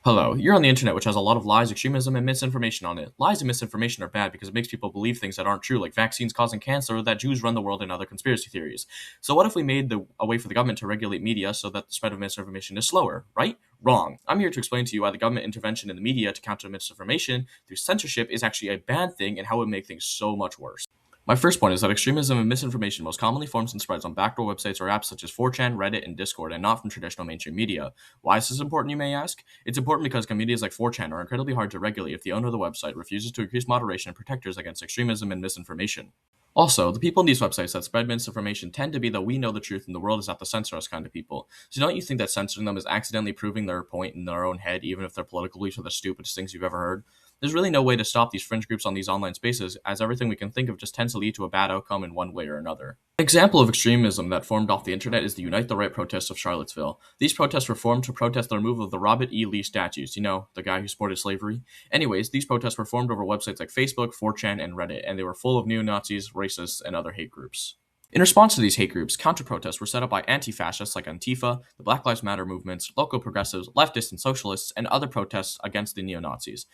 Hello, you're on the internet, which has a lot of lies, extremism, and misinformation on it. Lies and misinformation are bad because it makes people believe things that aren't true, like vaccines causing cancer or that Jews run the world and other conspiracy theories. So what if we made a way for the government to regulate media so that the spread of misinformation is slower, right? Wrong. I'm here to explain to you why the government intervention in the media to counter misinformation through censorship is actually a bad thing and how it would make things so much worse. My first point is that extremism and misinformation most commonly forms and spreads on backdoor websites or apps such as 4chan, Reddit, and Discord, and not from traditional mainstream media. Why is this important, you may ask? It's important because communities like 4chan are incredibly hard to regulate if the owner of the website refuses to increase moderation and protectors against extremism and misinformation. Also, the people in these websites that spread misinformation tend to be the we know the truth and the world is out to censor us kind of people. So don't you think that censoring them is accidentally proving their point in their own head, even if their political beliefs are the stupidest things you've ever heard? There's really no way to stop these fringe groups on these online spaces, as everything we can think of just tends to lead to a bad outcome in one way or another. An example of extremism that formed off the internet is the Unite the Right protests of Charlottesville. These protests were formed to protest the removal of the Robert E. Lee statues, the guy who supported slavery. Anyways, these protests were formed over websites like Facebook, 4chan, and Reddit, and they were full of neo-Nazis, racists, and other hate groups. In response to these hate groups, counter-protests were set up by anti-fascists like Antifa, the Black Lives Matter movements, local progressives, leftists and socialists, and other protests against the neo-Nazis.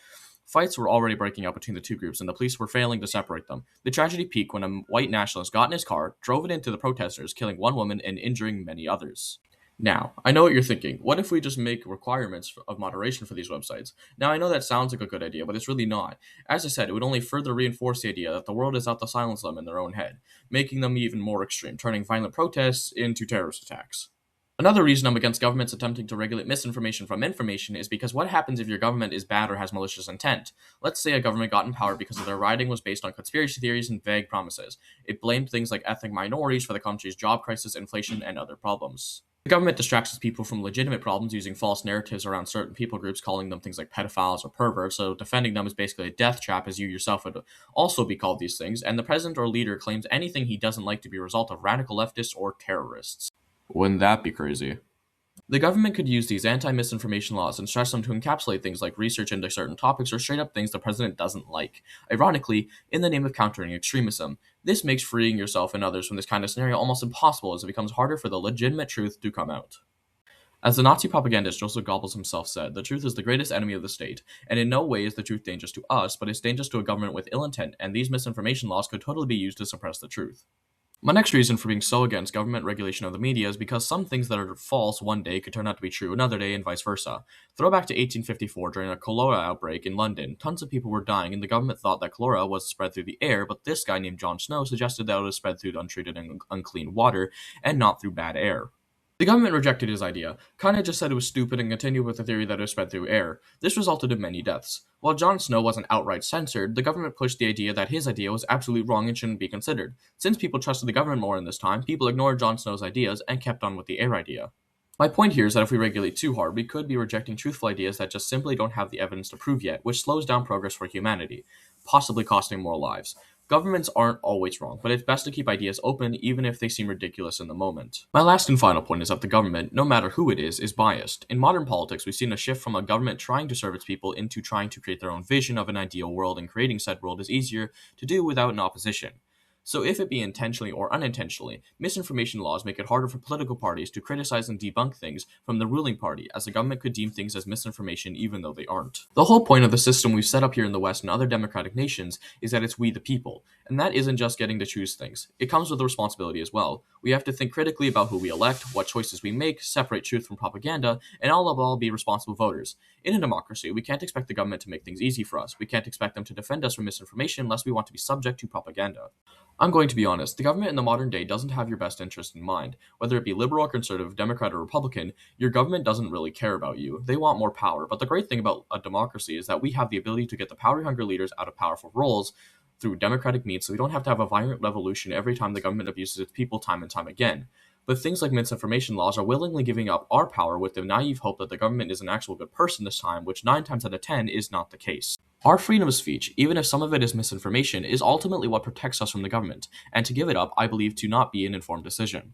Fights were already breaking out between the two groups, and the police were failing to separate them. The tragedy peaked when a white nationalist got in his car, drove it into the protesters, killing one woman and injuring many others. Now, I know what you're thinking. What if we just make requirements of moderation for these websites? Now, I know that sounds like a good idea, but it's really not. As I said, it would only further reinforce the idea that the world is out to silence them in their own head, making them even more extreme, turning violent protests into terrorist attacks. Another reason I'm against governments attempting to regulate misinformation from information is because what happens if your government is bad or has malicious intent? Let's say a government got in power because their writing was based on conspiracy theories and vague promises. It blamed things like ethnic minorities for the country's job crisis, inflation, and other problems. The government distracts people from legitimate problems using false narratives around certain people groups, calling them things like pedophiles or perverts, so defending them is basically a death trap, as you yourself would also be called these things, and the president or leader claims anything he doesn't like to be a result of radical leftists or terrorists. Wouldn't that be crazy? The government could use these anti-misinformation laws and stress them to encapsulate things like research into certain topics or straight up things the president doesn't like. Ironically, in the name of countering extremism, this makes freeing yourself and others from this kind of scenario almost impossible as it becomes harder for the legitimate truth to come out. As the Nazi propagandist Joseph Goebbels himself said, the truth is the greatest enemy of the state, and in no way is the truth dangerous to us, but it's dangerous to a government with ill intent, and these misinformation laws could totally be used to suppress the truth. My next reason for being so against government regulation of the media is because some things that are false one day could turn out to be true another day and vice versa. Throw back to 1854 during a cholera outbreak in London. Tons of people were dying and the government thought that cholera was spread through the air, but this guy named John Snow suggested that it was spread through untreated and unclean water and not through bad air. The government rejected his idea, kinda just said it was stupid and continued with the theory that it was spread through air. This resulted in many deaths. While Jon Snow wasn't outright censored, the government pushed the idea that his idea was absolutely wrong and shouldn't be considered. Since people trusted the government more in this time, people ignored Jon Snow's ideas and kept on with the air idea. My point here is that if we regulate too hard, we could be rejecting truthful ideas that just simply don't have the evidence to prove yet, which slows down progress for humanity, possibly costing more lives. Governments aren't always wrong, but it's best to keep ideas open even if they seem ridiculous in the moment. My last and final point is that the government, no matter who it is biased. In modern politics, we've seen a shift from a government trying to serve its people into trying to create their own vision of an ideal world, and creating said world is easier to do without an opposition. So if it be intentionally or unintentionally, misinformation laws make it harder for political parties to criticize and debunk things from the ruling party, as the government could deem things as misinformation even though they aren't. The whole point of the system we've set up here in the West and other democratic nations is that it's we the people, and that isn't just getting to choose things. It comes with a responsibility as well. We have to think critically about who we elect, what choices we make, separate truth from propaganda, and all be responsible voters. In a democracy, we can't expect the government to make things easy for us. We can't expect them to defend us from misinformation unless we want to be subject to propaganda. I'm going to be honest, the government in the modern day doesn't have your best interest in mind. Whether it be liberal or conservative, Democrat or Republican, your government doesn't really care about you. They want more power, but the great thing about a democracy is that we have the ability to get the power-hungry leaders out of powerful roles through democratic means, so we don't have to have a violent revolution every time the government abuses its people time and time again. But things like misinformation laws are willingly giving up our power with the naive hope that the government is an actual good person this time, which 9 times out of 10 is not the case. Our freedom of speech, even if some of it is misinformation, is ultimately what protects us from the government, and to give it up, I believe to not be an informed decision.